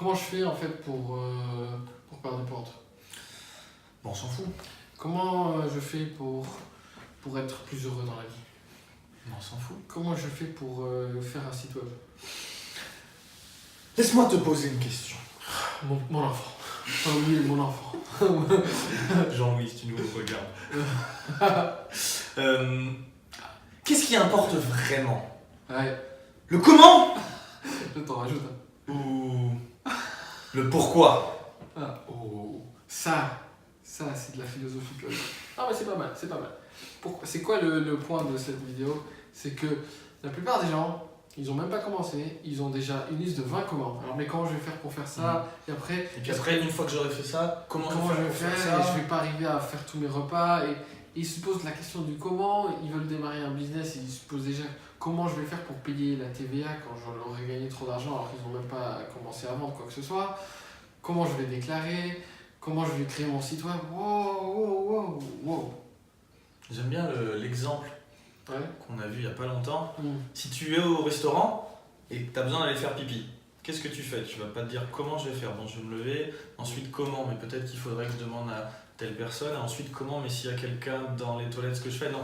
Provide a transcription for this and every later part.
Comment je fais en fait pour perdre du poids? Bon, on s'en fout. Comment je fais pour être plus heureux dans la vie? On s'en fout. Comment je fais pour faire un site web? Laisse-moi te poser une question. Mon enfant. Ah oui, mon enfant. Jean-Louis, si tu nous regardes. Qu'est-ce qui importe vraiment? Ouais, Le comment je t'en rajoute. ou le pourquoi? Ah, oh, ça c'est de la philosophie pure. Ah mais c'est pas mal, c'est pas mal. C'est quoi le point de cette vidéo? C'est que la plupart des gens, ils ont même pas commencé, ils ont déjà une liste de 20 comment. Alors mais comment je vais faire pour faire ça? Et après, Et puis après, une fois que j'aurai fait ça, comment je vais pour faire ça? et je vais pas arriver à faire tous mes repas et ils se posent la question du comment, ils veulent démarrer un business, ils se posent déjà comment je vais faire pour payer la TVA quand j'en aurais gagné trop d'argent alors qu'ils n'ont même pas commencé à vendre quoi que ce soit, comment je vais déclarer, comment je vais créer mon site web, wow. J'aime bien l'exemple Ouais. qu'on a vu il y a pas longtemps. Mm. Si tu es au restaurant et que tu as besoin d'aller faire pipi, qu'est-ce que tu fais? Tu vas pas te dire comment je vais faire. Bon, je vais me lever, ensuite comment, mais peut-être qu'il faudrait que je demande à telle personne, et ensuite comment, mais s'il y a quelqu'un dans les toilettes, ce que je fais, non.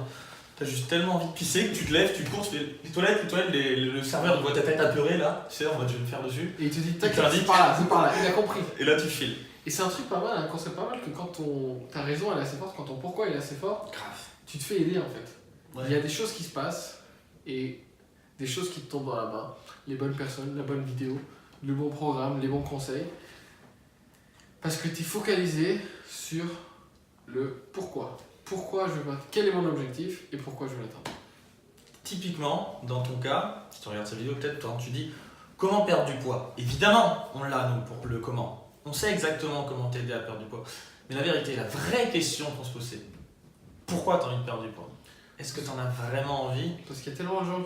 T'as juste tellement envie de pisser que tu te lèves, tu cours, tu fais les toilettes, le serveur il voit ta tête apeurée là, tu sais, en mode je vais me faire dessus, Et il te dit, te t'inquiète, dit- c'est par là, il a compris. et là tu files. Et c'est un truc pas mal, un concept pas mal que quand ta raison elle est assez forte, quand ton pourquoi il est assez fort, Grave. tu te fais aider en fait. Ouais. Il y a des choses qui se passent et des choses qui te tombent dans la main. Les bonnes personnes, la bonne vidéo, le bon programme, les bons conseils. Parce que tu es focalisé sur le pourquoi. Pourquoi je veux, quel est mon objectif et pourquoi je veux l'atteindre. Typiquement, dans ton cas, si tu regardes cette vidéo, peut-être quand tu dis comment perdre du poids. Évidemment, on l'a nous pour le comment. On sait exactement comment t'aider à perdre du poids. Mais la vérité, la vraie question qu'on se pose, c'est pourquoi tu as envie de perdre du poids? Est-ce que tu en as vraiment envie? Parce qu'il y a tellement de gens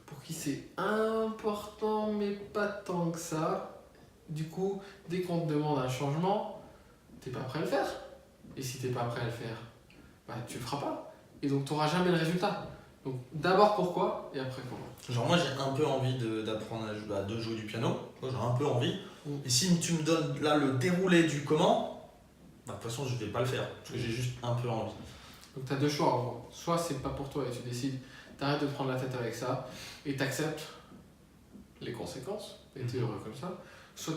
pour qui c'est important mais pas tant que ça. Du coup, dès qu'on te demande un changement, t'es pas prêt à le faire. Et si t'es pas prêt à le faire, bah tu le feras pas. Et donc tu n'auras jamais le résultat. Donc d'abord pourquoi et après comment. Genre moi j'ai un peu envie d'apprendre de jouer du piano. Moi j'ai un peu envie. Et si tu me donnes là le déroulé du comment, bah de toute façon je vais pas le faire. Parce que j'ai juste un peu envie. Donc tu as deux choix en gros. Soit c'est pas pour toi et tu décides, t'arrêtes de prendre la tête avec ça et t'acceptes les conséquences et t'es heureux comme ça. Soit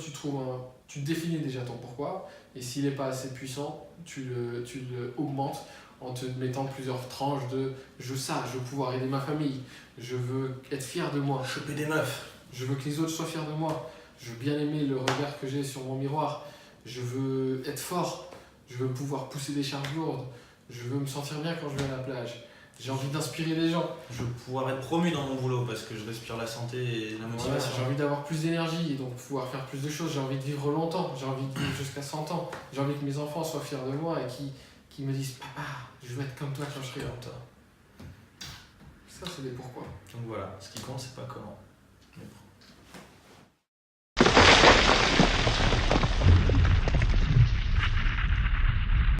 tu définis déjà ton pourquoi et s'il n'est pas assez puissant, tu le augmentes en te mettant plusieurs tranches de je veux pouvoir aider ma famille, je veux être fier de moi, Choper des meufs. je veux que les autres soient fiers de moi, je veux bien aimer le regard que j'ai sur mon miroir, je veux être fort, je veux pouvoir pousser des charges lourdes, je veux me sentir bien quand je vais à la plage, j'ai envie d'inspirer les gens. Je veux pouvoir être promu dans mon boulot parce que je respire la santé et la Voilà, motivation. j'ai envie d'avoir plus d'énergie et donc pouvoir faire plus de choses, j'ai envie de vivre longtemps, j'ai envie de vivre jusqu'à 100 ans, j'ai envie que mes enfants soient fiers de moi et qui me disent papa, je veux être comme toi quand je serai Comme toi. Ça c'est des pourquoi. Donc voilà, ce qui compte c'est pas comment, mais pourquoi.